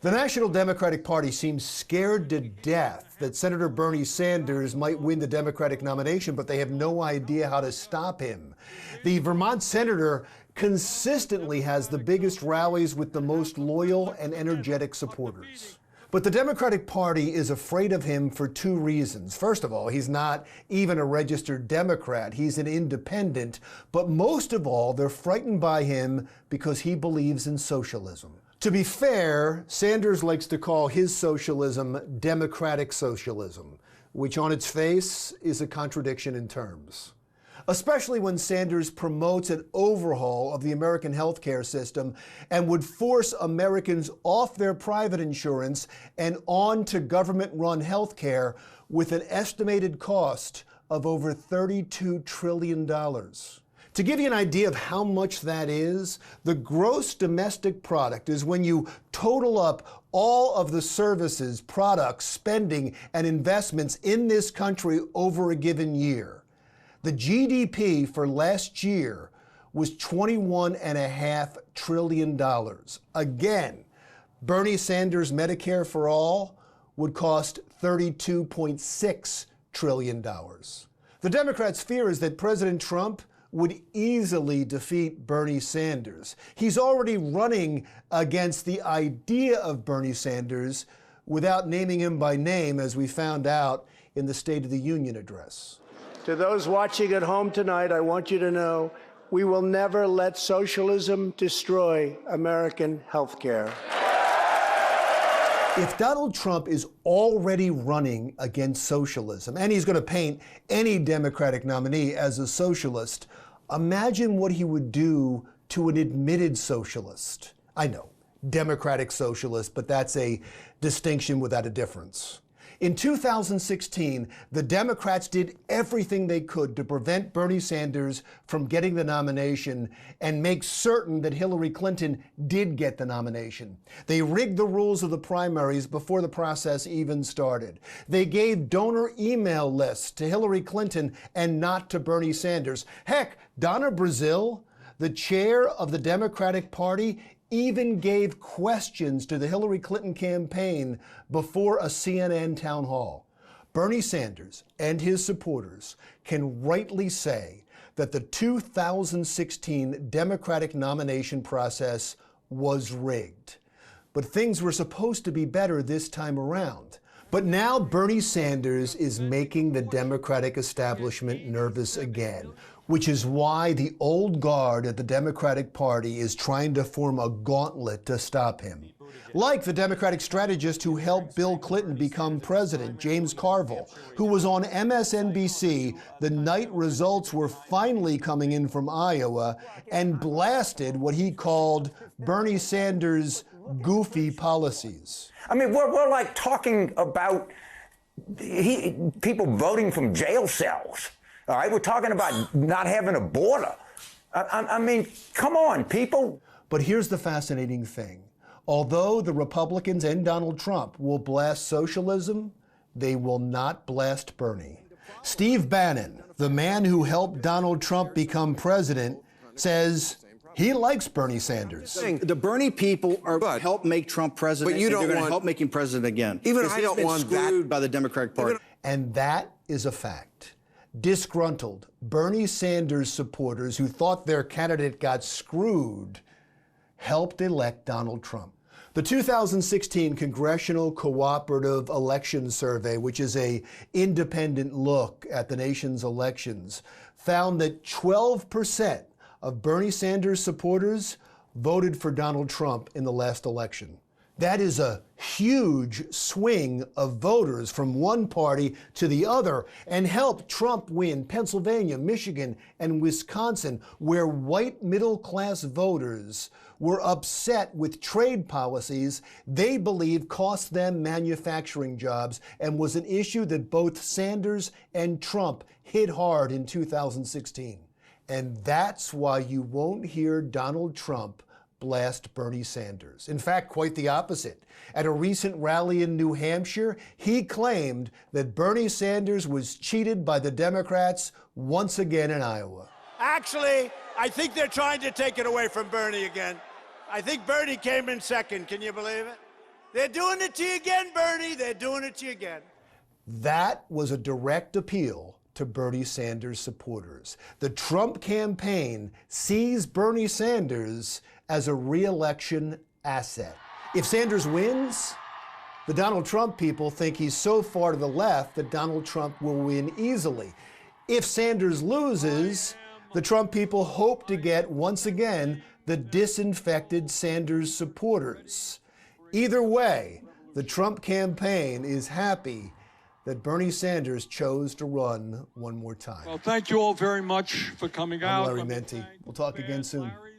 The National Democratic Party seems scared to death that Senator Bernie Sanders might win the Democratic nomination, but they have no idea how to stop him. The Vermont senator consistently has the biggest rallies with the most loyal and energetic supporters. But the Democratic Party is afraid of him for two reasons. First of all, he's not even a registered Democrat. He's an independent. But most of all, they're frightened by him because he believes in socialism. To be fair, Sanders likes to call his socialism democratic socialism, which on its face is a contradiction in terms. Especially when Sanders promotes an overhaul of the American healthcare system and would force Americans off their private insurance and onto government-run healthcare with an estimated cost of over $32 trillion. To give you an idea of how much that is, the gross domestic product is when you total up all of the services, products, spending, and investments in this country over a given year. The GDP for last year was $21.5 trillion. Again, Bernie Sanders' Medicare for All would cost $32.6 trillion. The Democrats' fear is that President Trump would easily defeat Bernie Sanders. He's already running against the idea of Bernie Sanders without naming him by name, as we found out in the State of the Union address. To those watching at home tonight, I want you to know we will never let socialism destroy American health care. If Donald Trump is already running against socialism, and he's going to paint any Democratic nominee as a socialist, imagine what he would do to an admitted socialist. I know, democratic socialist, but that's a distinction without a difference. In 2016, the Democrats did everything they could to prevent Bernie Sanders from getting the nomination and make certain that Hillary Clinton did get the nomination. They rigged the rules of the primaries before the process even started. They gave donor email lists to Hillary Clinton and not to Bernie Sanders. Heck, Donna Brazile, the chair of the Democratic Party, even gave questions to the Hillary Clinton campaign before a CNN town hall. Bernie Sanders and his supporters can rightly say that the 2016 Democratic nomination process was rigged. But things were supposed to be better this time around. But now Bernie Sanders is making the Democratic establishment nervous again, which is why the old guard at the Democratic Party is trying to form a gauntlet to stop him. Like the Democratic strategist who helped Bill Clinton become president, James Carville, who was on MSNBC the night results were finally coming in from Iowa and blasted what he called Bernie Sanders' goofy policies. I mean, we're like talking about people voting from jail cells. All right, we're talking about not having a border. I mean, come on, people. But here's the fascinating thing. Although the Republicans and Donald Trump will blast socialism, they will not blast Bernie. Steve Bannon, the man who helped Donald Trump become president, says he likes Bernie Sanders. The Bernie people are help make Trump president. But you don't they're going to want, help make him president again. Even I don't want that. Screwed by the Democratic Party. And that is a fact. Disgruntled Bernie Sanders supporters who thought their candidate got screwed helped elect Donald Trump. The 2016 Congressional Cooperative Election Survey, which is an independent look at the nation's elections, found that 12% of Bernie Sanders supporters voted for Donald Trump in the last election. That is a huge swing of voters from one party to the other and helped Trump win Pennsylvania, Michigan, and Wisconsin, where white middle-class voters were upset with trade policies they believe cost them manufacturing jobs and was an issue that both Sanders and Trump hit hard in 2016. And that's why you won't hear Donald Trump blast Bernie Sanders. In fact, quite the opposite. At a recent rally in New Hampshire, he claimed that Bernie Sanders was cheated by the Democrats once again in Iowa. Actually, I think they're trying to take it away from Bernie again. I think Bernie came in second. Can you believe it? They're doing it to you again, Bernie. They're doing it to you again. That was a direct appeal to Bernie Sanders supporters. The Trump campaign sees Bernie Sanders as a re-election asset. If Sanders wins, the Donald Trump people think he's so far to the left that Donald Trump will win easily. If Sanders loses, the Trump people hope to get, once again, the disinfected Sanders supporters. Either way, the Trump campaign is happy that Bernie Sanders chose to run one more time. Well, thank you all very much for coming out. I'm Larry Mendte. We'll talk again soon. Larry.